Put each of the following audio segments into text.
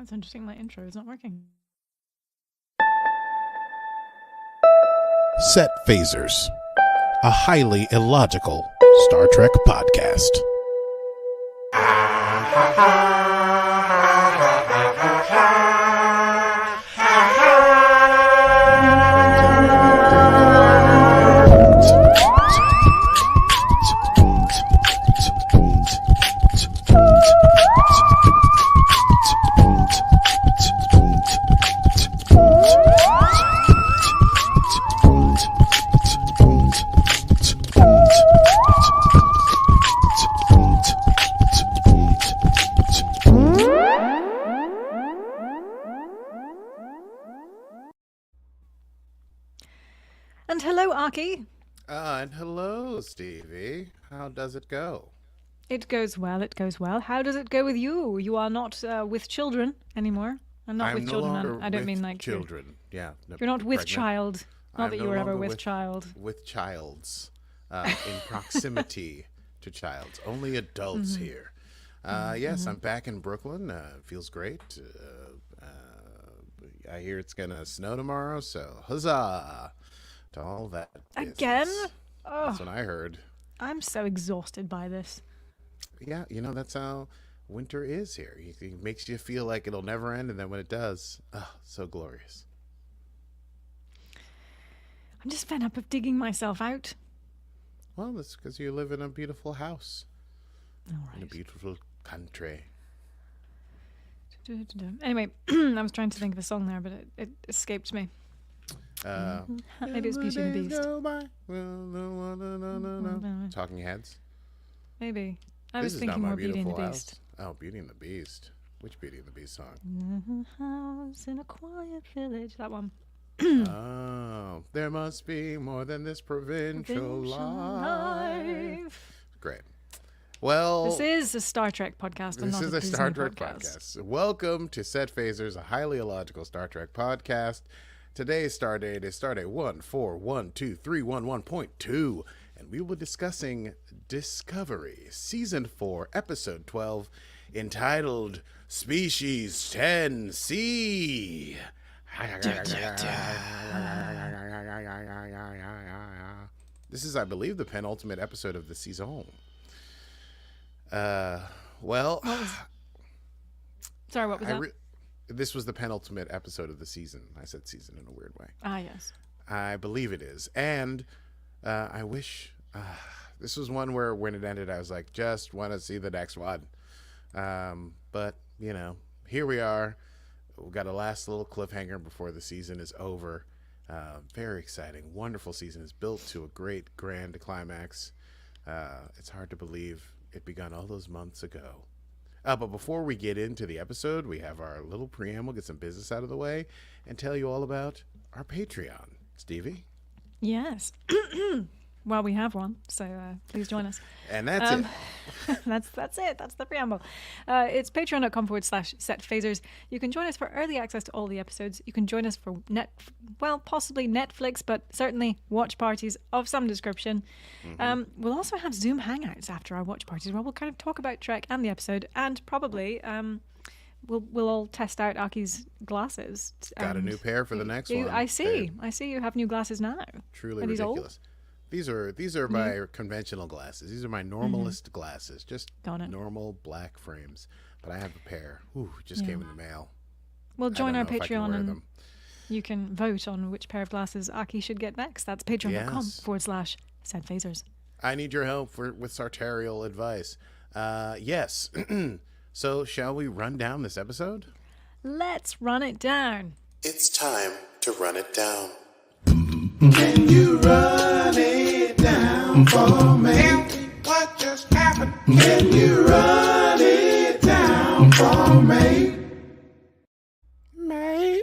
That's interesting. My intro is not working. Set Phasers, a highly illogical Star Trek podcast. And hello, Aki. And hello, Stevie. How does it go? It goes well. It goes well. How does it go with you? You are not with children anymore. And not I'm with no children. longer I don't with mean like children. Yeah, no, You're not with pregnant. child. Not I'm that no you were ever longer with child. With childs, in proximity to childs. Only adults here. Yes, I'm back in Brooklyn. Feels great. I hear it's gonna snow tomorrow, so huzzah to all that business. Again? That's what I heard. I'm so exhausted by this. Yeah, that's how winter is here. It makes you feel like it'll never end, and then when it does, so glorious. I'm just fed up of digging myself out. Well, that's because you live in a beautiful house. All right. In a beautiful country. Anyway, I was trying to think of a song there, but it escaped me. Maybe it's Beauty and the Beast. Talking Heads. Maybe. I This was is thinking not my more Beauty and the beautiful Beast. house. Oh, Beauty and the Beast. Which Beauty and the Beast song? House in a quiet village. That one. Oh, there must be more than this provincial life. Great. Well, This is a Star Trek podcast and this not is a a Disney Star Trek podcast. podcast. Welcome to Set Phasers, a highly illogical Star Trek podcast. Today's star date is stardate 1412311.2, and we will be discussing Discovery, Season 4, Episode 12, entitled Species 10C. This is, I believe, the penultimate episode of the season. Sorry, what was that? This was the penultimate episode of the season. I said season in a weird way. Ah, yes. I believe it is. And I wish this was one where when it ended, I was like, just want to see the next one. But, here we are. We've got a last little cliffhanger before the season is over. Very exciting. Wonderful season. It's built to a great grand climax. It's hard to believe it begun all those months ago. But before we get into the episode, we have our little preamble, get some business out of the way, and tell you all about our Patreon. Stevie? Yes. Well, we have one, so please join us. And that's it. That's it. That's the preamble. It's patreon.com/setphasers. You can join us for early access to all the episodes. You can join us for possibly Netflix, but certainly watch parties of some description. We'll also have Zoom hangouts after our watch parties where we'll kind of talk about Trek and the episode, and probably we'll all test out Aki's glasses. Got a new pair for the next one. I see you have new glasses now. Truly Are these ridiculous. These are my conventional glasses. These are my normalist glasses, just normal black frames. But I have a pair. Just came in the mail. Well, join our I can Patreon wear and them. you can vote on which pair of glasses Aki should get next. That's patreon.com/setphasers. I need your help with sartorial advice. Yes. So shall we run down this episode? Let's run it down. It's time to run it down. Can you run it down for me? Tell me what just happened. Can you run it down for me? Me?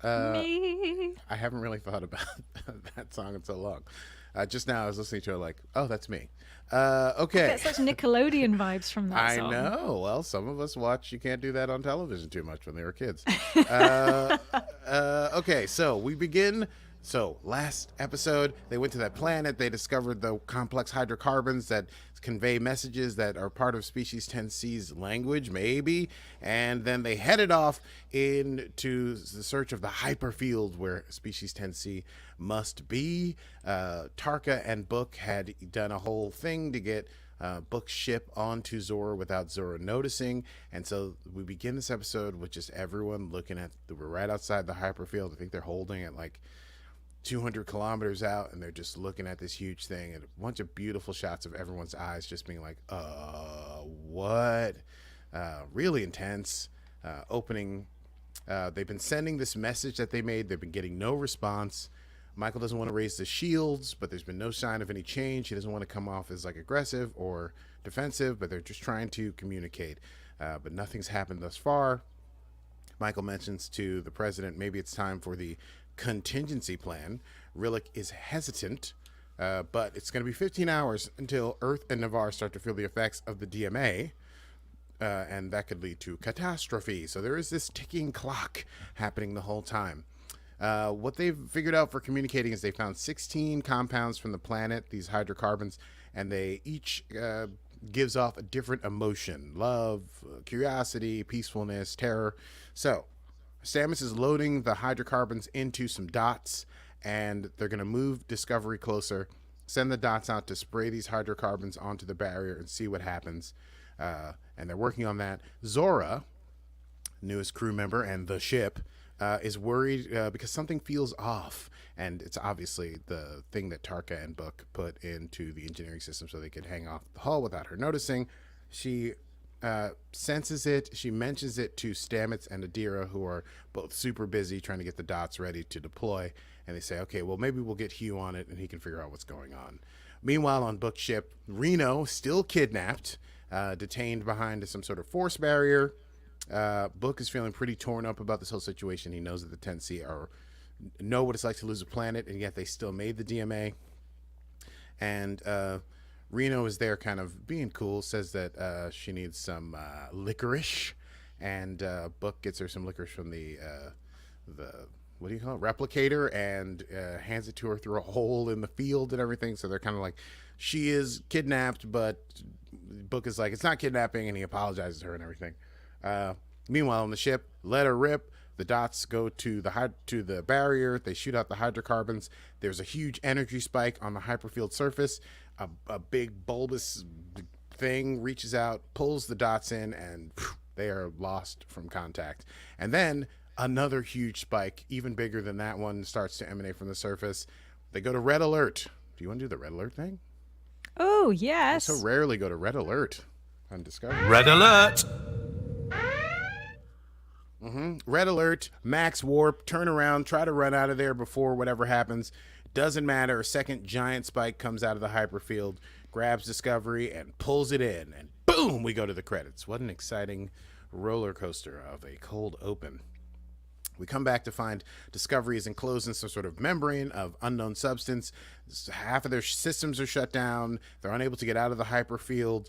I haven't really thought about that song in so long. Just now I was listening to it like, oh, that's me. Okay. I get such Nickelodeon vibes from that I song. know. Well, some of us watch You Can't Do That on television too much when they were kids. Okay, so we begin So, last episode, they went to that planet. They discovered the complex hydrocarbons that convey messages that are part of Species 10C's language, maybe. And then they headed off into the search of the hyperfield where Species 10C must be. Tarka and Book had done a whole thing to get Book's ship onto Zora without Zora noticing. And so we begin this episode with just everyone looking at, we're right outside the hyperfield. I think they're holding it like 200 kilometers out, and they're just looking at this huge thing, and a bunch of beautiful shots of everyone's eyes just being like, what? Really intense. Opening. They've been sending this message that they made. They've been getting no response. Michael doesn't want to raise the shields, but there's been no sign of any change. He doesn't want to come off as like aggressive or defensive, but they're just trying to communicate. But nothing's happened thus far. Michael mentions to the president, maybe it's time for the contingency plan. Rillak is hesitant, but it's going to be 15 hours until Earth and Navarre start to feel the effects of the DMA, and that could lead to catastrophe. So there is this ticking clock happening the whole time. What they've figured out for communicating is they found 16 compounds from the planet, these hydrocarbons, and they each gives off a different emotion: love, curiosity, peacefulness, terror. So Stamets is loading the hydrocarbons into some dots, and they're going to move Discovery closer, send the dots out to spray these hydrocarbons onto the barrier and see what happens. And they're working on that. Zora, newest crew member and the ship, is worried because something feels off. And it's obviously the thing that Tarka and Book put into the engineering system so they could hang off the hull without her noticing. She senses it. She mentions it to Stamets and Adira, who are both super busy trying to get the dots ready to deploy. And they say, okay, well, maybe we'll get Hugh on it and he can figure out what's going on. Meanwhile, on Book's ship, Reno, still kidnapped, detained behind some sort of force barrier. Book is feeling pretty torn up about this whole situation. He knows that the 10C know what it's like to lose a planet, and yet they still made the DMA. And Reno is there kind of being cool, says that she needs some licorice, and Book gets her some licorice from the what do you call it, replicator, and hands it to her through a hole in the field and everything. So they're kind of like, she is kidnapped, but Book is like, it's not kidnapping, and he apologizes to her and everything. Meanwhile, on the ship, let her rip. The dots go to the barrier. They shoot out the hydrocarbons. There's a huge energy spike on the hyperfield surface. A big bulbous thing reaches out, pulls the dots in, and they are lost from contact. And then another huge spike, even bigger than that one, starts to emanate from the surface. They go to red alert. Do you want to do the red alert thing? Oh, yes. We so rarely go to red alert on Discovery. Red alert! Red alert, max warp, turn around, try to run out of there before whatever happens. Doesn't matter. A second giant spike comes out of the hyperfield, grabs Discovery, and pulls it in. And boom, we go to the credits. What an exciting roller coaster of a cold open. We come back to find Discovery is enclosed in some sort of membrane of unknown substance. Half of their systems are shut down. They're unable to get out of the hyperfield.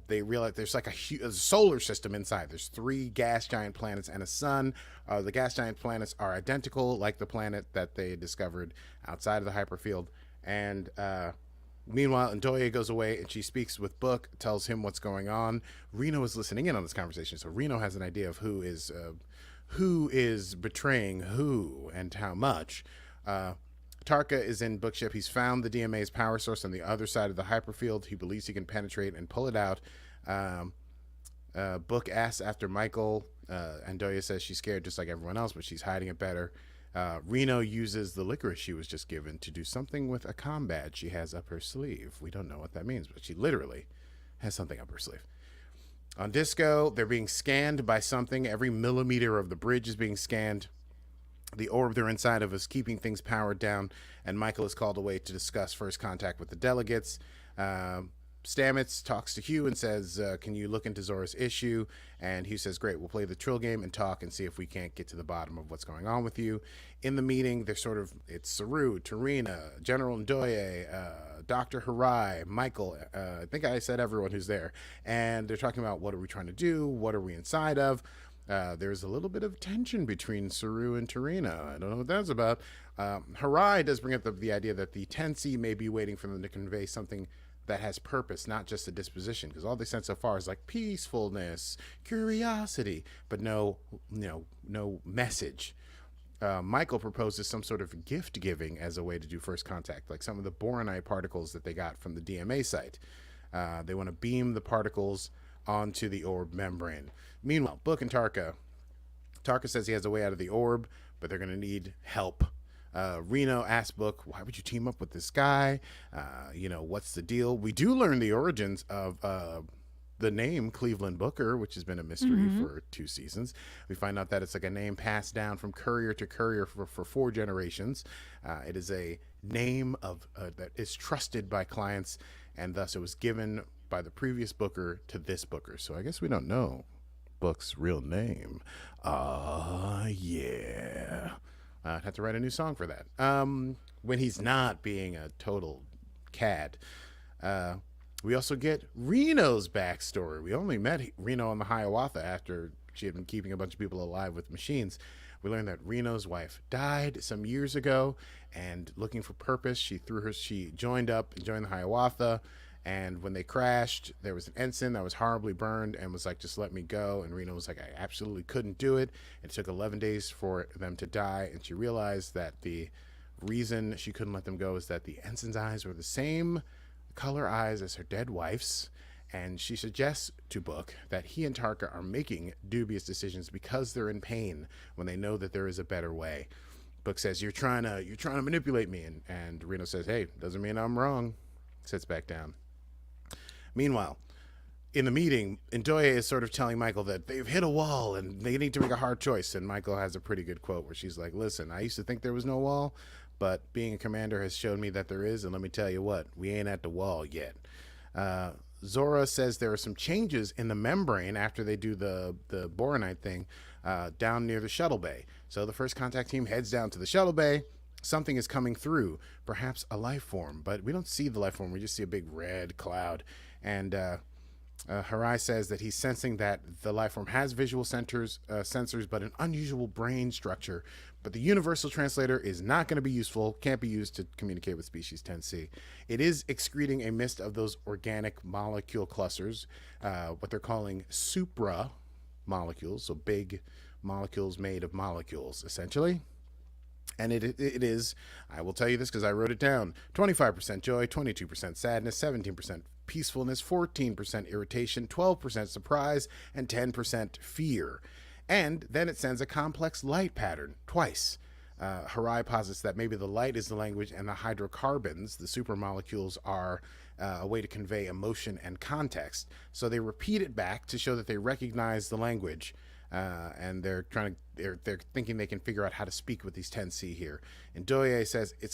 They realize there's like a solar system inside. There's 3 gas giant planets and a sun. The gas giant planets are identical, like the planet that they discovered outside of the hyperfield. And meanwhile, Ndoye goes away and she speaks with Book, tells him what's going on. Reno is listening in on this conversation, so Reno has an idea of who is betraying who and how much. Tarka is in Book's ship. He's found the DMA's power source on the other side of the hyperfield. He believes he can penetrate and pull it out. Book asks after Michael. Ndoye says she's scared just like everyone else, but she's hiding it better. Reno uses the licorice she was just given to do something with a comm badge she has up her sleeve. We don't know what that means, but she literally has something up her sleeve. On Disco, they're being scanned by something. Every millimeter of the bridge is being scanned. The orb they're inside of is keeping things powered down, and Michael is called away to discuss first contact with the delegates. Stamets talks to Hugh and says, can you look into Zora's issue? And Hugh says, great, we'll play the Trill game and talk and see if we can't get to the bottom of what's going on with you. In the meeting, they're it's Saru, Tarina, General Ndoye, Dr. Harai, Michael, I think I said everyone who's there. And they're talking about, what are we trying to do? What are we inside of? there's a little bit of tension between Saru and Reno. I don't know what that's about. Harai does bring up the idea that the Tensi may be waiting for them to convey something that has purpose, not just a disposition, because all they sent so far is like peacefulness, curiosity, but no message. Michael proposes some sort of gift giving as a way to do first contact, like some of the boronite particles that they got from the DMA site. They want to beam the particles onto the orb membrane. Meanwhile, Book and Tarka says he has a way out of the orb, but they're going to need help. Reno asks Book, why would you team up with this guy? What's the deal? We do learn the origins of the name Cleveland Booker, which has been a mystery for 2 seasons. We find out that it's like a name passed down from courier to courier for 4 generations. It is a name that is trusted by clients, and thus it was given by the previous Booker to this Booker. So I guess we don't know Book's real name. Yeah. I'd have to write a new song for that. When he's not being a total cad. We also get Reno's backstory. We only met Reno on the Hiawatha after she had been keeping a bunch of people alive with machines. We learned that Reno's wife died some years ago, and looking for purpose, she joined the Hiawatha, and when they crashed, there was an ensign that was horribly burned and was like, just let me go. And Reno was like, I absolutely couldn't do it. It took 11 days for them to die, and she realized that the reason she couldn't let them go is that the ensign's eyes were the same color eyes as her dead wife's, and she suggests to Book that he and Tarka are making dubious decisions because they're in pain when they know that there is a better way. Book says, you're trying to manipulate me, and Reno says, hey, doesn't mean I'm wrong. Sits back down. Meanwhile, in the meeting, Ndoye is sort of telling Michael that they've hit a wall and they need to make a hard choice, and Michael has a pretty good quote where she's like, listen, I used to think there was no wall, but being a commander has shown me that there is, and let me tell you what, we ain't at the wall yet. Zora says there are some changes in the membrane after they do the boronite thing down near the shuttle bay. So the first contact team heads down to the shuttle bay. Something is coming through, perhaps a life form, but we don't see the life form. We just see a big red cloud. And Harai says that he's sensing that the life form has visual sensors, but an unusual brain structure. But the universal translator is not going to be useful, can't be used to communicate with species 10C. It is excreting a mist of those organic molecule clusters, what they're calling supra molecules, so big molecules made of molecules, essentially. And it is, I will tell you this because I wrote it down, 25% joy, 22% sadness, 17% peacefulness, 14% irritation, 12% surprise, and 10% fear. And then it sends a complex light pattern twice. Harai posits that maybe the light is the language and the hydrocarbons, the supermolecules, are a way to convey emotion and context. So they repeat it back to show that they recognize the language. And they're thinking they can figure out how to speak with these 10C here. And Ndoye says it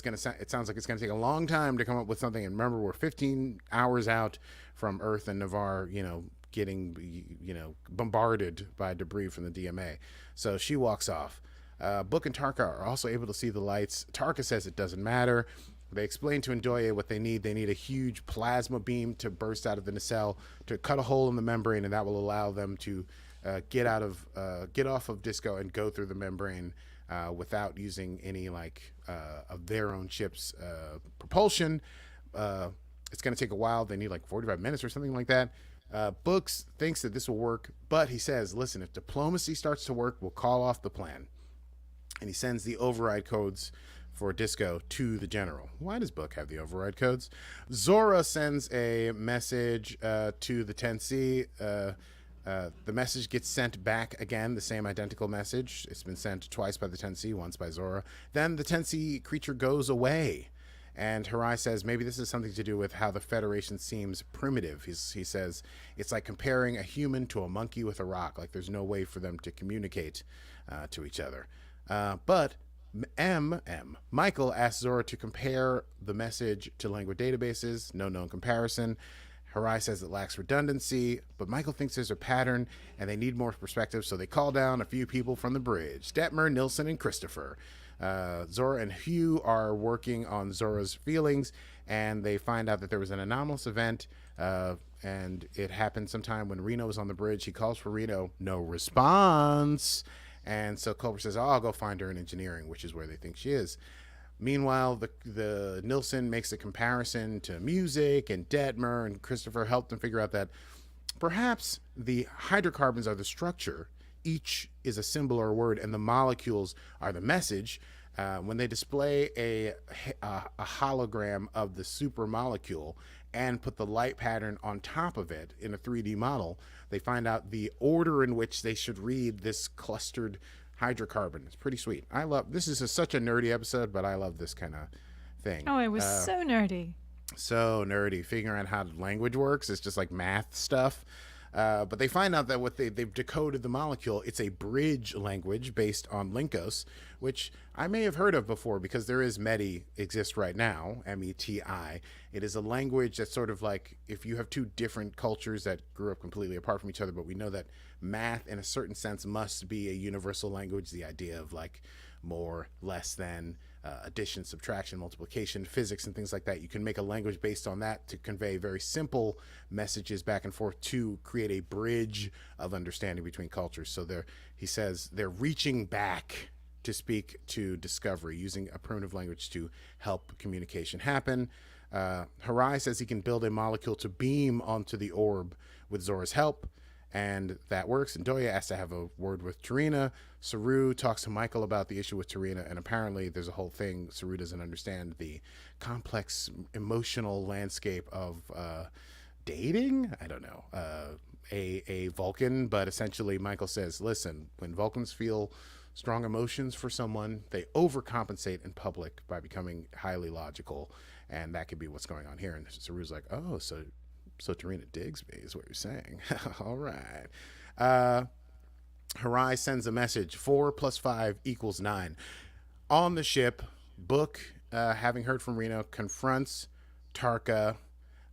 sounds like it's gonna take a long time to come up with something. And remember, we're 15 hours out from Earth and Navarre, getting bombarded by debris from the DMA. So she walks off. Book and Tarka are also able to see the lights. Tarka says it doesn't matter. They explain to Ndoye what they need. They need a huge plasma beam to burst out of the nacelle to cut a hole in the membrane, and that will allow them to get off of Disco and go through the membrane without using any of their own ship's propulsion. It's going to take a while. They need 45 minutes or something like that. Books thinks that this will work, but he says, listen, if diplomacy starts to work, we'll call off the plan. And he sends the override codes for Disco to the general. Why does Book have the override codes? Zora sends a message to the 10C. The message gets sent back again, the same identical message. It's been sent twice by the 10C, once by Zora. Then the 10C creature goes away. And Harai says maybe this is something to do with how the Federation seems primitive. He says it's like comparing a human to a monkey with a rock. Like there's no way for them to communicate to each other. But Michael asks Zora to compare the message to language databases. No known comparison. Harai says it lacks redundancy, but Michael thinks there's a pattern and they need more perspective, so they call down a few people from the bridge. Detmer, Nilsson, and Christopher. Zora and Hugh are working on Zora's feelings, and they find out that there was an anomalous event, and it happened sometime when Reno was on the bridge. He calls for Reno, no response. And so Culber says, oh, I'll go find her in engineering, which is where they think she is. Meanwhile, the Nilsson makes a comparison to music, and Detmer and Christopher help them figure out that perhaps the hydrocarbons are the structure, each is a symbol or a word, and the molecules are the message. When they display a hologram of the super molecule and put the light pattern on top of it in a 3D model, they find out the order in which they should read this clustered hydrocarbon. It's pretty sweet. I love this. Is such a nerdy episode, but I love this kind of thing. Oh, it was so nerdy. So nerdy. Figuring out how language works. It's just like math stuff. But they find out that what they've decoded the molecule. It's a bridge language based on Linkos, which I may have heard of before because there is METI exists right now, METI. It is a language that's sort of like if you have two different cultures that grew up completely apart from each other, but we know that math in a certain sense must be a universal language. The idea of like more, less than, addition, subtraction, multiplication, physics, and things like that. You can make a language based on that to convey very simple messages back and forth to create a bridge of understanding between cultures. So he says they're reaching back to speak to discovery using a primitive language to help communication happen. Harai says he can build a molecule to beam onto the orb with Zora's help, and that works. And Doya asks to have a word with Tarina. Saru talks to Michael about the issue with Tarina, and apparently there's a whole thing. Saru doesn't understand the complex emotional landscape of dating. I don't know, a Vulcan, but essentially Michael says, listen, when Vulcans feel strong emotions for someone, they overcompensate in public by becoming highly logical, and that could be what's going on here. And Saru's like, oh, so Tarina digs me is what you're saying. All right. Harai sends a message, 4 + 5 = 9. On the ship, Book, having heard from Reno, confronts Tarka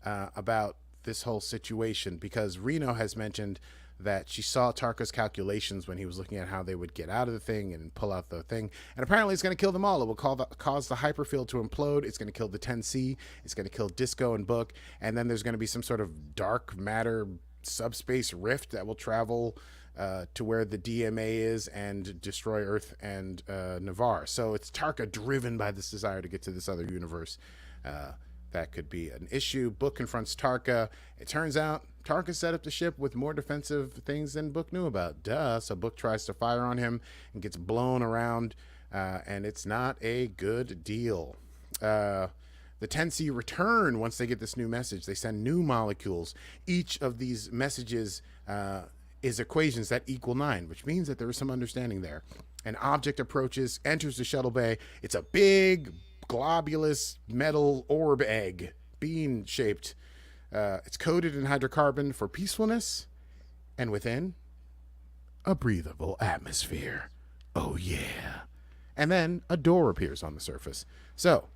about this whole situation because Reno has mentioned that she saw Tarka's calculations when he was looking at how they would get out of the thing and pull out the thing. And apparently it's going to kill them all. It will cause the hyperfield to implode. It's going to kill the 10C. It's going to kill Disco and Book. And then there's going to be some sort of dark matter subspace rift that will travel to where the DMA is and destroy Earth and Navarre. So it's Tarka driven by this desire to get to this other universe. That could be an issue. Book confronts Tarka. It turns out Tarka set up the ship with more defensive things than Book knew about. Duh. So Book tries to fire on him and gets blown around, and it's not a good deal. The 10C return once they get this new message. They send new molecules. Each of these messages is equations that equal 9, which means that there is some understanding there. An object approaches, enters the shuttle bay. It's a big, globulous metal orb egg, bean shaped. It's coated in hydrocarbon for peacefulness, and within, a breathable atmosphere. Oh yeah. And then a door appears on the surface. So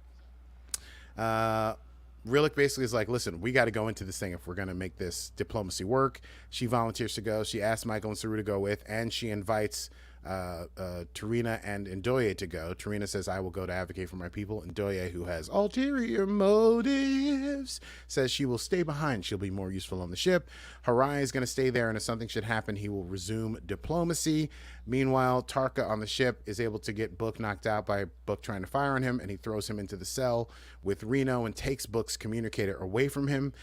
Rillak basically is like, listen, we got to go into this thing if we're going to make this diplomacy work. She volunteers to go. She asks Michael and Saru to go with, and she invites Tarina and Ndoye to go. Tarina says, I will go to advocate for my people. Ndoye, who has ulterior motives, says she will stay behind. She'll be more useful on the ship. Harai is going to stay there, and if something should happen, he will resume diplomacy. Meanwhile, Tarka on the ship is able to get Book knocked out by Book trying to fire on him, and he throws him into the cell with Reno and takes Book's communicator away from him.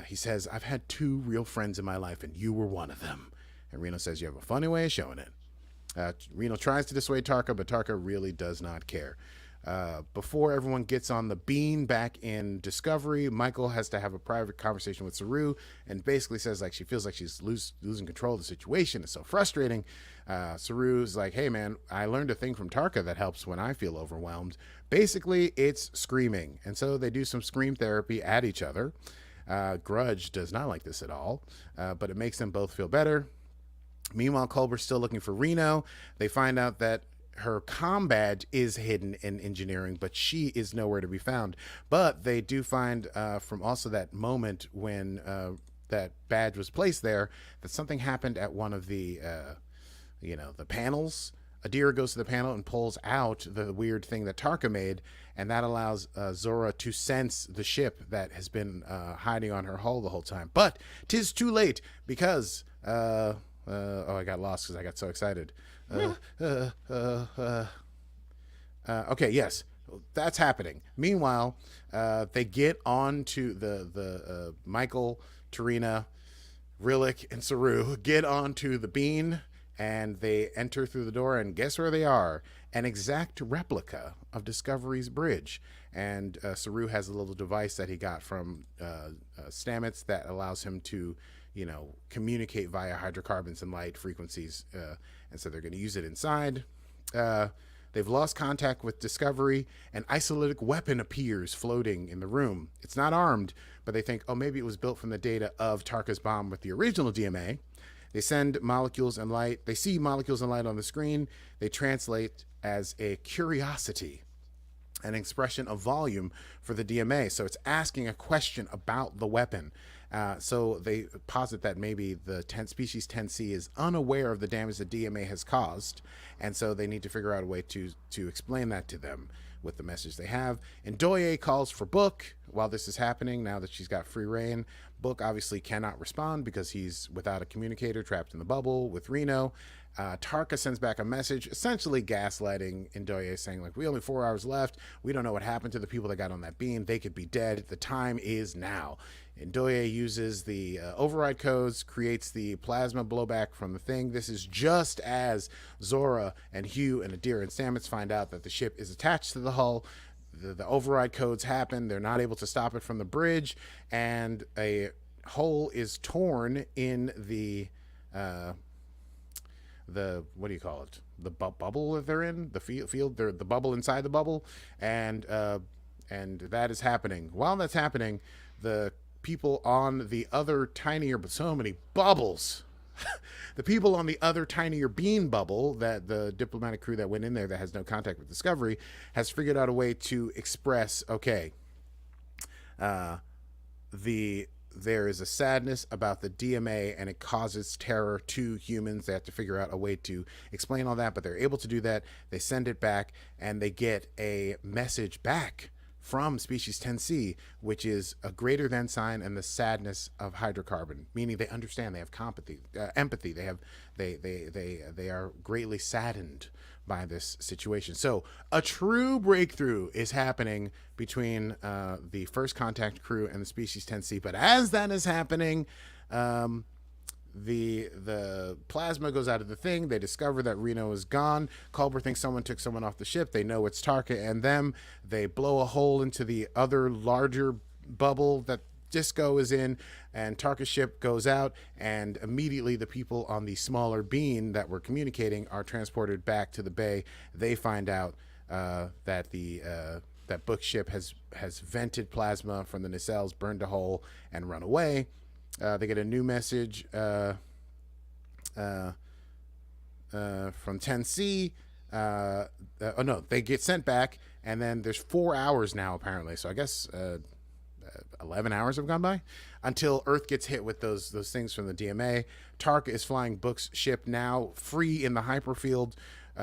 He says, I've had 2 real friends in my life, and you were one of them. And Reno says, you have a funny way of showing it. Reno tries to dissuade Tarka, but Tarka really does not care. Before everyone gets on the bean back in Discovery, Michael has to have a private conversation with Saru and basically says like she feels like she's losing control of the situation. It's so frustrating. Saru's like, hey man, I learned a thing from Tarka that helps when I feel overwhelmed. Basically, it's screaming. And so they do some scream therapy at each other. Grudge does not like this at all, but it makes them both feel better. Meanwhile, Culber's still looking for Reno. They find out that her comm badge is hidden in engineering, but she is nowhere to be found. But they do find from also that moment when that badge was placed there that something happened at one of the the panels. Adira goes to the panel and pulls out the weird thing that Tarka made, and that allows Zora to sense the ship that has been hiding on her hull the whole time. But 'tis too late because I got lost because I got so excited. Okay, yes, that's happening. Meanwhile, they get on to the Michael, Tarina, Rillak, and Saru get onto the bean, and they enter through the door, and guess where they are? An exact replica of Discovery's bridge. And Saru has a little device that he got from Stamets that allows him to, communicate via hydrocarbons and light frequencies. And so they're going to use it inside. They've lost contact with Discovery. An isolytic weapon appears floating in the room. It's not armed, but they think, maybe it was built from the data of Tarka's bomb with the original DMA. They send molecules and light. They see molecules and light on the screen. They translate as a curiosity, an expression of volume for the DMA. So it's asking a question about the weapon. So they posit that maybe the species 10C is unaware of the damage the DMA has caused, and so they need to figure out a way to explain that to them with the message they have. Ndoye calls for Book while this is happening, now that she's got free reign. Book obviously cannot respond because he's without a communicator, trapped in the bubble with Reno. Tarka sends back a message, essentially gaslighting Ndoye, saying, like, we only 4 hours left. We don't know what happened to the people that got on that beam. They could be dead. The time is now. Ndoye uses the override codes, creates the plasma blowback from the thing. This is just as Zora and Hugh and Adira and Stamets find out that the ship is attached to the hull. The override codes happen. They're not able to stop it from the bridge, and a hole is torn in the what do you call it? The bubble that they're in, the field. They're the bubble inside the bubble, and that is happening. While that's happening, the people on the other tinier, but so many bubbles. The people on the other tinier bean bubble, that the diplomatic crew that went in there that has no contact with Discovery, has figured out a way to express, there is a sadness about the DMA and it causes terror to humans. They have to figure out a way to explain all that, but they're able to do that. They send it back and they get a message back from species 10C, which is a greater than sign and the sadness of hydrocarbon, meaning they understand, they have empathy, they are greatly saddened by this situation. So a true breakthrough is happening between the first contact crew and the species 10C. But as that is happening, the plasma goes out of the thing. They discover that Reno is gone. Culber thinks someone took someone off the ship. They know it's Tarka and them. They blow a hole into the other larger bubble that Disco is in, and Tarka's ship goes out, and immediately the people on the smaller bean that were communicating are transported back to the bay. They find out that that Book ship has vented plasma from the nacelles, burned a hole, and run away. They get a new message from 10C. They get sent back, and then there's 4 hours now, apparently. So I guess 11 hours have gone by until Earth gets hit with those things from the DMA. Tarka is flying Book's ship now, free in the hyperfield.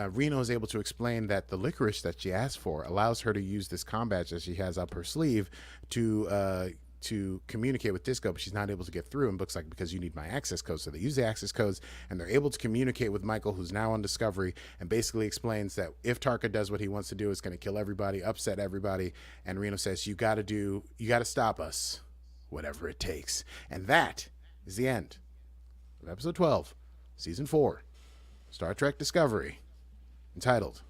Reno is able to explain that the licorice that she asked for allows her to use this combat that she has up her sleeve to communicate with Disco, but she's not able to get through. And Book's like, because you need my access codes. So they use the access codes, and they're able to communicate with Michael, who's now on Discovery, and basically explains that if Tarka does what he wants to do, it's going to kill everybody, upset everybody. And Reno says, you got to stop us, whatever it takes. And that is the end of episode 12, season 4, Star Trek Discovery, entitled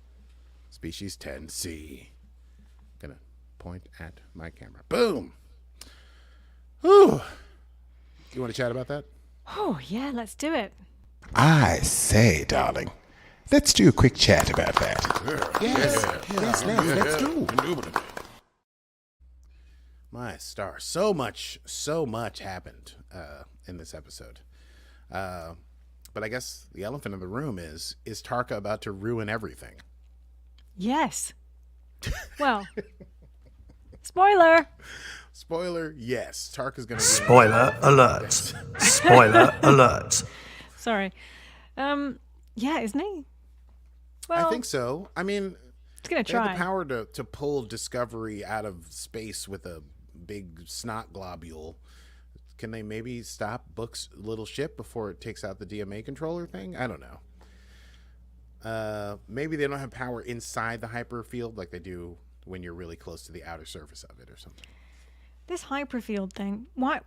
Species 10C. Gonna point at my camera. Boom. Whew. You want to chat about that? Oh, yeah, let's do it. I say, darling, let's do a quick chat about that. Yes, let's do. My star. So much happened in this episode. But I guess the elephant in the room is Tarka about to ruin everything? Yes. Well, spoiler. Spoiler, yes. Tarka's going to... Spoiler alert. Spoiler alert. Sorry. Yeah, isn't he? Well, I think so. I mean, it's gonna they have try. the power to pull Discovery out of space with a big snot globule. Can they maybe stop Book's little ship before it takes out the DMA controller thing? I don't know. Maybe they don't have power inside the hyperfield like they do when you're really close to the outer surface of it or something. This hyperfield thing, why?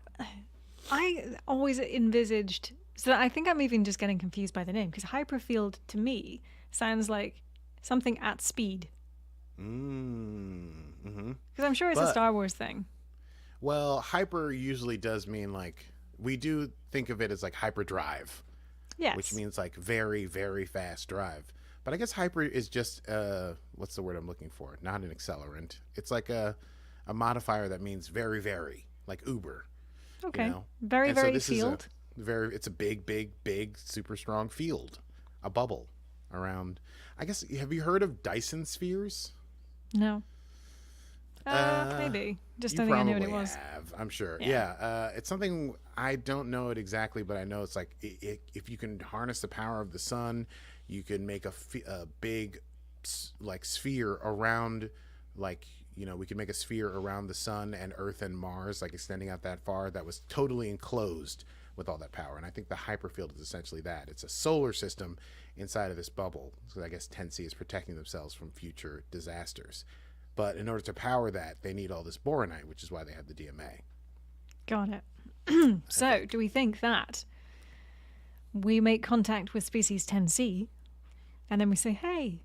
I always envisaged. So I think I'm even just getting confused by the name because hyperfield to me sounds like something at speed. Mm-hmm. Because I'm sure it's a Star Wars thing. Well, hyper usually does mean like we do think of it as like hyperdrive. Yes. Which means like very, very fast drive. But I guess hyper is just what's the word I'm looking for? Not an accelerant. It's like a modifier that means very, very, like Uber. Okay. You know? Very, And so very this field. It's a big, big, big, super strong field, a bubble around. I guess have you heard of Dyson spheres? No. Maybe. Just You don't think I knew what it probably was. have, I'm sure. Yeah. Yeah, it's something I don't know it exactly, but I know it's like if you can harness the power of the sun, you can make a big like sphere around, like we can make a sphere around the sun and Earth and Mars, like extending out that far. That was totally enclosed with all that power, and I think the hyperfield is essentially that. It's a solar system inside of this bubble. So I guess 10C is protecting themselves from future disasters. But in order to power that, they need all this boronite, which is why they have the DMA. Got it. So, do we think that we make contact with species 10C and then we say, hey,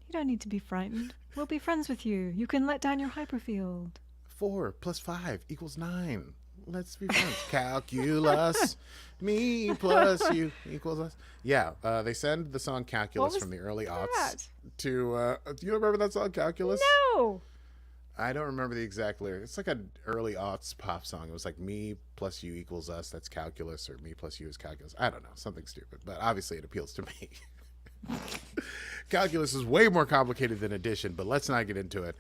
you don't need to be frightened. We'll be friends with you. You can let down your hyperfield. 4 + 5 = 9. Let's be friends. Calculus. Me plus you equals us. Yeah, they send the song Calculus from the early aughts that? to... do you remember that song, Calculus? No. I don't remember the exact lyrics. It's like an early aughts pop song. It was like me plus you equals us. That's calculus, or me plus you is calculus. I don't know. Something stupid. But obviously it appeals to me. Calculus is way more complicated than addition, but let's not get into it.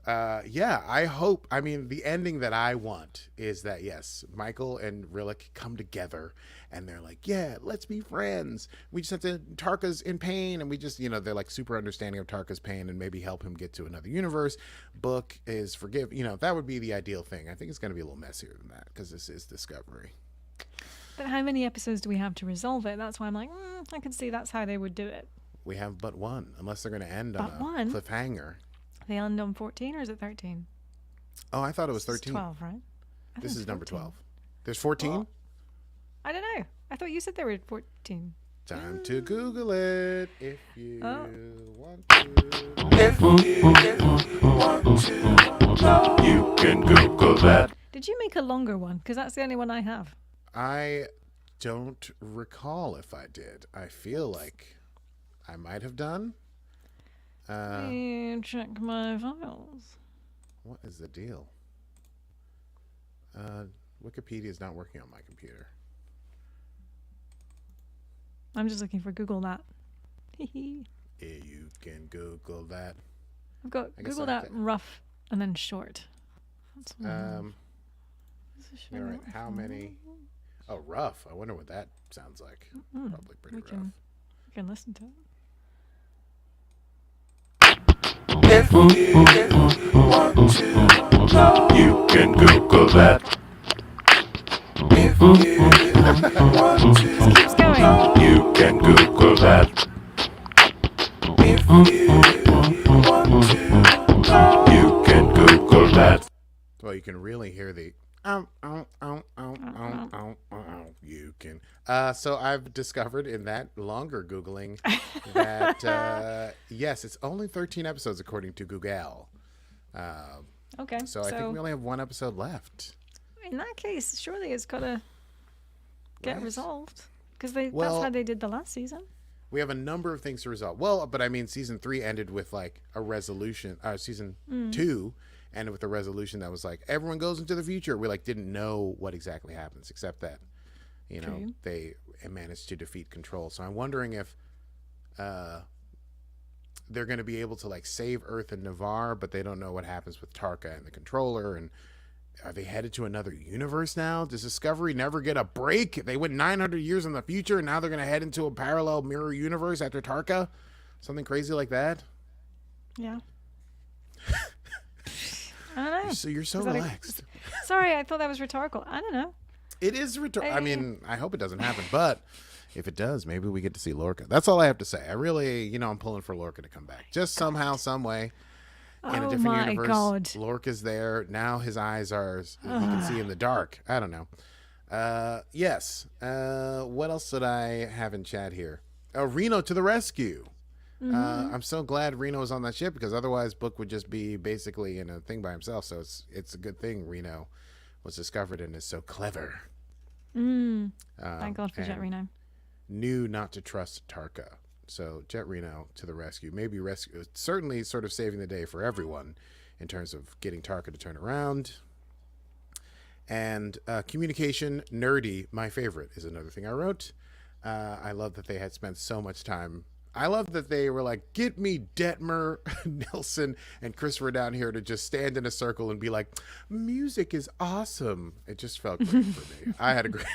Yeah, I hope. I mean, the ending that I want is that, yes, Michael and Rillak come together and they're like, yeah, let's be friends. We just have to, Tarka's in pain, and we just, they're like super understanding of Tarka's pain and maybe help him get to another universe. Book is forgive. That would be the ideal thing. I think it's going to be a little messier than that because this is Discovery. But how many episodes do we have to resolve it? That's why I'm like, I can see that's how they would do it. We have but one, unless they're going to end But on a one? cliffhanger. They end on 14 or is it 13? Oh, I thought it was It's 13. 12, right? I This think is number 14. 12. There's 14? Well, I don't know. I thought you said there were 14. Time to Google it if you Oh. want to. You can Google that. Did you make a longer one? Because that's the only one I have. I don't recall if I did. I feel like I might have done. Check my files. What is the deal? Wikipedia is not working on my computer. I'm just looking for Google that. You can Google that. I've got I guess Google I that have to- rough and then short. That's All right. How many? Oh, rough. I wonder what that sounds like. Probably pretty we rough. can listen to it. If you want to know, you can Google that. If you want to Keeps going. know, you can Google that. If you want to know, you can Google that. Well, you can really hear the you can. So I've discovered in that longer Googling that, yes, it's only 13 episodes according to Google. Okay. So I think we only have one episode left. in that case, surely it's got to get Right. resolved. Because that's Well- how they did the last season. We have a number of things to resolve. Well, but I mean, season 3 ended with like a resolution. Season 2 ended with a resolution that was like, everyone goes into the future. We like didn't know what exactly happens, except that, True. they managed to defeat Control. So I'm wondering if they're going to be able to like save Earth and Navarre, but they don't know what happens with Tarka and the Controller. And are they headed to another universe now? Does Discovery never get a break? They went 900 years in the future, and now they're going to head into a parallel mirror universe after Tarka. Something crazy like that. Yeah. I don't know. So you're so Is that relaxed. Sorry, I thought that was rhetorical. I don't know. It is I mean, I hope it doesn't happen, but if it does, maybe we get to see Lorca. That's all I have to say. I really, I'm pulling for Lorca to come back. Just somehow, some way. In a different universe, God. Lorca's there. Now his eyes are, you can see in the dark. I don't know. Yes. What else did I have in chat here? Reno to the rescue. I'm so glad Reno was on that ship, because otherwise Book would just be basically in a thing by himself. So it's a good thing Reno was discovered and is so clever. Thank God for Jett Reno. Knew not to trust Tarka. So Jett Reno to the rescue. Maybe rescue, certainly sort of saving the day for everyone in terms of getting Tarka to turn around. And communication, nerdy, my favorite, is another thing I wrote. I love that they had spent so much time. I love that they were like, get me Detmer, Nelson, and Christopher down here to just stand in a circle and be like, music is awesome. It just felt great for me. I had a great,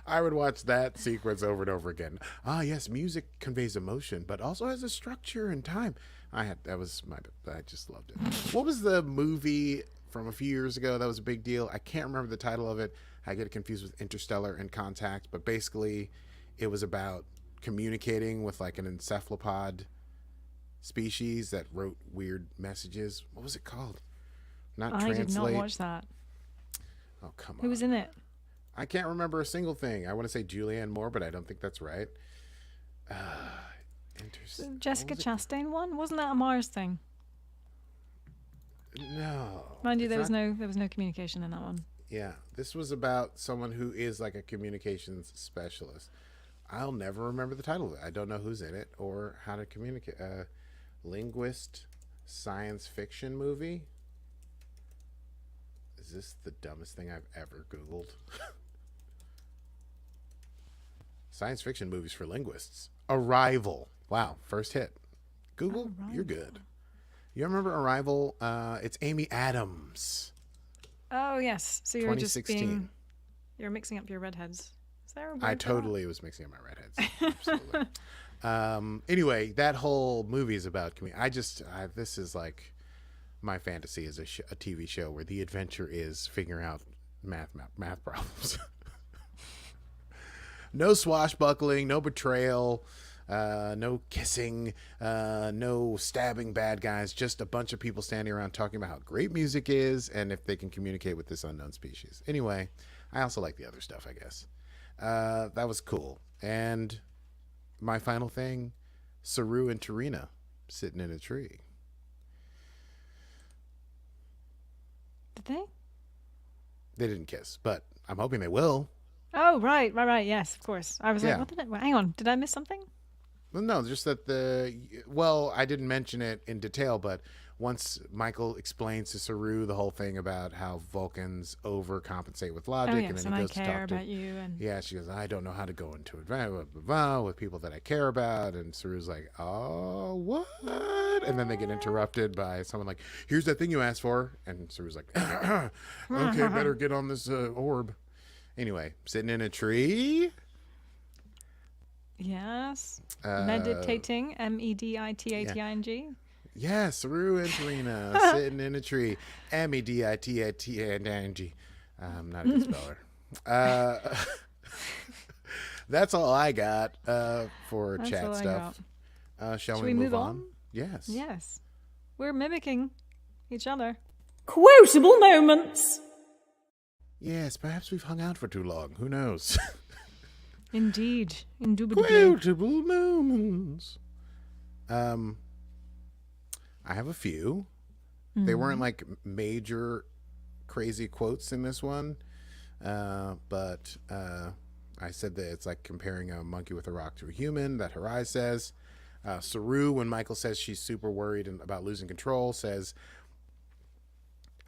I would watch that sequence over and over again. Ah, yes, music conveys emotion, but also has a structure and time. I just loved it. What was the movie from a few years ago that was a big deal? I can't remember the title of it. I get it confused with Interstellar and Contact, but basically it was about communicating with like an encephalopod species that wrote weird messages. What was it called? Not I translate. did not watch that. Oh, come on. Who was in it? I can't remember a single thing. I want to say Julianne Moore, but I don't think that's right. Jessica Chastain one? Wasn't that a Mars thing? No. Mind you, It's there was no communication in that one. Yeah, this was about someone who is like a communications specialist. I'll never remember the title of it. I don't know who's in it or how to communicate. Linguist science fiction movie. Is this the dumbest thing I've ever Googled? Science fiction movies for linguists. Arrival. Wow, first hit. Google, you're good. You remember Arrival? It's Amy Adams. Oh, yes. So you're just 2016. you're mixing up your redheads. Is there a word I for that? totally was mixing up my redheads. Absolutely. Anyway, that whole movie is about this is like my fantasy is a TV show where the adventure is figuring out math problems. No swashbuckling, no betrayal, no kissing, no stabbing bad guys, just a bunch of people standing around talking about how great music is and if they can communicate with this unknown species. Anyway, I also like the other stuff, I guess. That was cool. And my final thing, Saru and Tarina sitting in a tree. Did they? They didn't kiss, but I'm hoping they will. Oh, right. Yes, of course. I was Yeah. like, what did it? Hang on. Did I miss something? Well, no, just that I didn't mention it in detail, but once Michael explains to Saru the whole thing about how Vulcans overcompensate with logic, Oh, yes, and then and he I goes to care talk to about you. And yeah, she goes, I don't know how to go into it with people that I care about, and Saru's like, oh, what? And then they get interrupted by someone like, here's that thing you asked for, and Saru's like, okay, better get on this orb. Anyway, sitting in a tree. yes. Meditating. Meditating. Yeah, Saru and Tarina sitting in a tree. Meditating. I'm not a good speller. That's all I got for That's chat all I stuff. Shall Should we we move move on? on? Yes. Yes. We're mimicking each other. Quotable moments. Yes, perhaps we've hung out for too long. Who knows? Indeed. Indubitably. Quotable moments. I have a few. They weren't like major crazy quotes in this one, but I said that it's like comparing a monkey with a rock to a human, that Harai says. Saru, when Michael says she's super worried about losing control, says,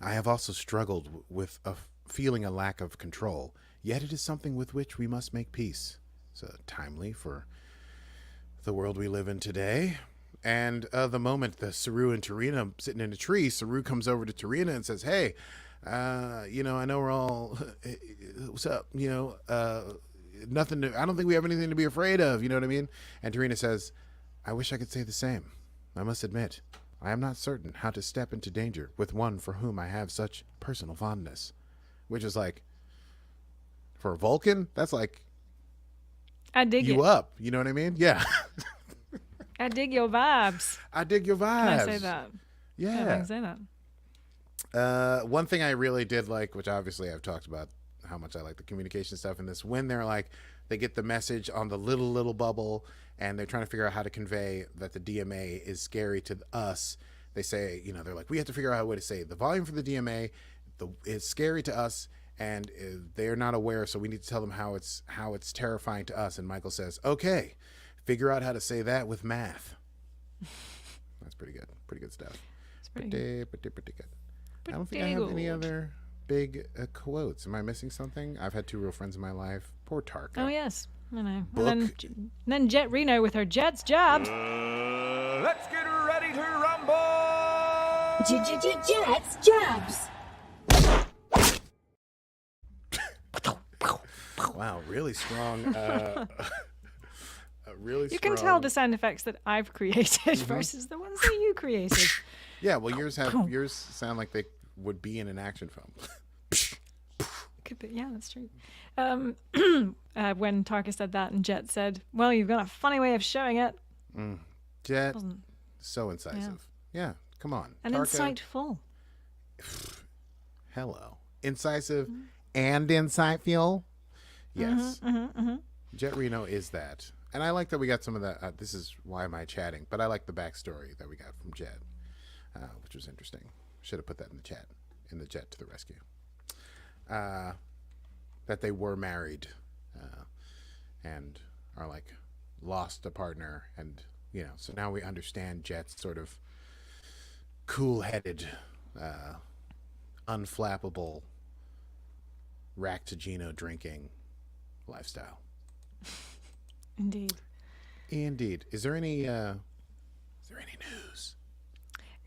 I have also struggled with feeling a lack of control, yet it is something with which we must make peace. So timely for the world we live in today. And the moment the Saru and Tarina sitting in a tree, Saru comes over to Tarina and says, hey, I know we're all, what's up? Nothing I don't think we have anything to be afraid of. You know what I mean? And Tarina says, I wish I could say the same. I must admit, I am not certain how to step into danger with one for whom I have such personal fondness. Which is like, for a Vulcan, that's like I dig you it. up. You know what I mean? Yeah. I dig your vibes. I dig your vibes. Can I say that? Yeah, I Yeah. can say that. One thing I really did like, which obviously I've talked about how much I like the communication stuff in this, when they're like, they get the message on the little bubble and they're trying to figure out how to convey that the DMA is scary to us. They say, you know, they're like, we have to figure out a way to say the volume for the DMA is scary to us, and they're not aware, so we need to tell them how it's terrifying to us. And Michael says, okay, figure out how to say that with math. That's pretty good stuff. It's pretty good. Pretty good. I don't think I have any other big quotes. Am I missing something? I've had two real friends in my life. Poor Tarka. Oh, yes. I know. Book. And then Jett Reno with her Jet's jabs. Let's get ready to rumble! Jet's jabs. Wow, really strong. Really strong. You can tell the sound effects that I've created versus the ones that you created. Yeah, well, yours sound like they would be in an action film. Could be, yeah, that's true. When Tarka said that and Jett said, well, you've got a funny way of showing it. Jett, so incisive. Yeah, come on. And Tarka, insightful. Hello. Incisive and insightful. Yes. Jett Reno is that. And I like that we got some of that. This is why am I chatting? But I like the backstory that we got from Jett, which was interesting. Should have put that in the chat. In the Jett to the rescue. That they were married and are like lost a partner. And, you know, so now we understand Jett's sort of cool-headed, unflappable, Ractagino drinking lifestyle. Indeed. Indeed. Is there any news?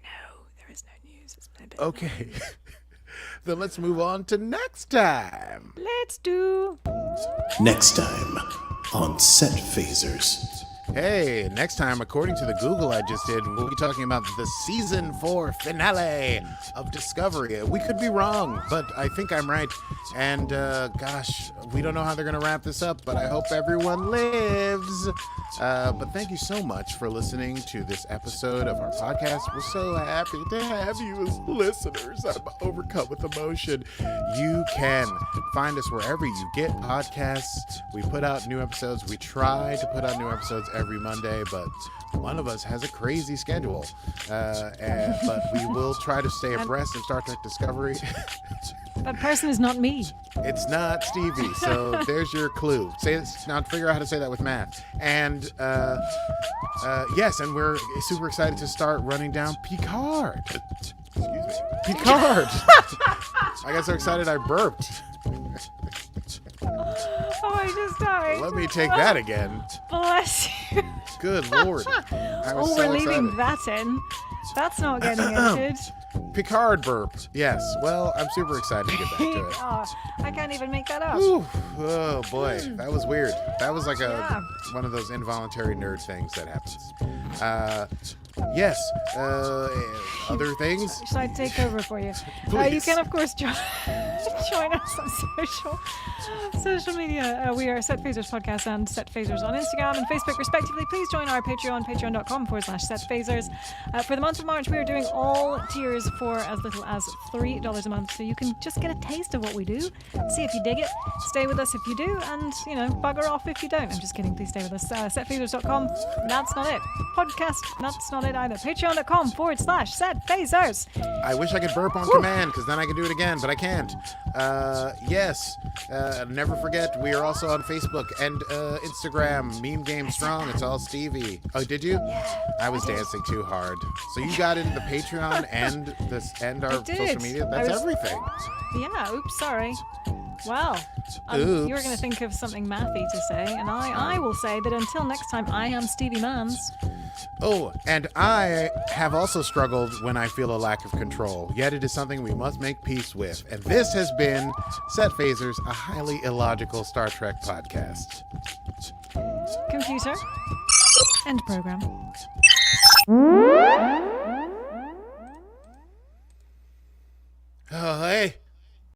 No, there is no news. It's been a bit. Okay. Then let's move on to next time. Let's do. Next time on Set Phasers. Hey, next time, according to the Google I just did, we'll be talking about the season 4 finale of Discovery. We could be wrong, but I think I'm right. And gosh, we don't know how they're going to wrap this up, but I hope everyone lives. But thank you so much for listening to this episode of our podcast. We're so happy to have you as listeners. I'm overcome with emotion. You can find us wherever you get podcasts. We put out new episodes. We try to put out new episodes every Monday, but one of us has a crazy schedule. But we will try to stay abreast of Star Trek Discovery. That person is not me. It's not Stevie, so there's your clue. Say it now. Figure out how to say that with math. And yes, and we're super excited to start running down Picard. Excuse me, Picard. I got so excited I burped. Oh, I just died. Let me take that again. Bless you. Good Lord. I was Oh, so we're leaving excited. that in. That's not getting edited. Picard burped. Yes. Well, I'm super excited to get back to it. Oh, I can't even make that up. Ooh, oh boy, that was weird. That was like Yeah. one of those involuntary nerd things that happens. Yes. Other things. Should I take over for you? You Please. can, of course, join us on social media. We are Set Phasers Podcast and Set Phasers on Instagram and Facebook, respectively. Please join our Patreon, patreon.com/Set Phasers. For the month of March, we are doing all tiers for as little as $3 a month. So you can just get a taste of what we do, see if you dig it, stay with us if you do, and, you know, bugger off if you don't. I'm just kidding. Please stay with us. Setphasers.com. That's not it. Podcast. That's not it either. Patreon.com/Set Phasers. I wish I could burp on command, because then I could do it again, but I can't. Yes. Never forget, we are also on Facebook and Instagram. Meme Game Strong. It's all Stevie. Oh, did you? I was dancing too hard. So you got into the Patreon and our I did. social media. That's I was- everything. Yeah, oops, sorry. Well, Oops. you were going to think of something mathy to say, and I will say that until next time, I am Stevie Mans. Oh, and I have also struggled when I feel a lack of control, yet it is something we must make peace with. And this has been Set Phasers, a highly illogical Star Trek podcast. Computer. End program.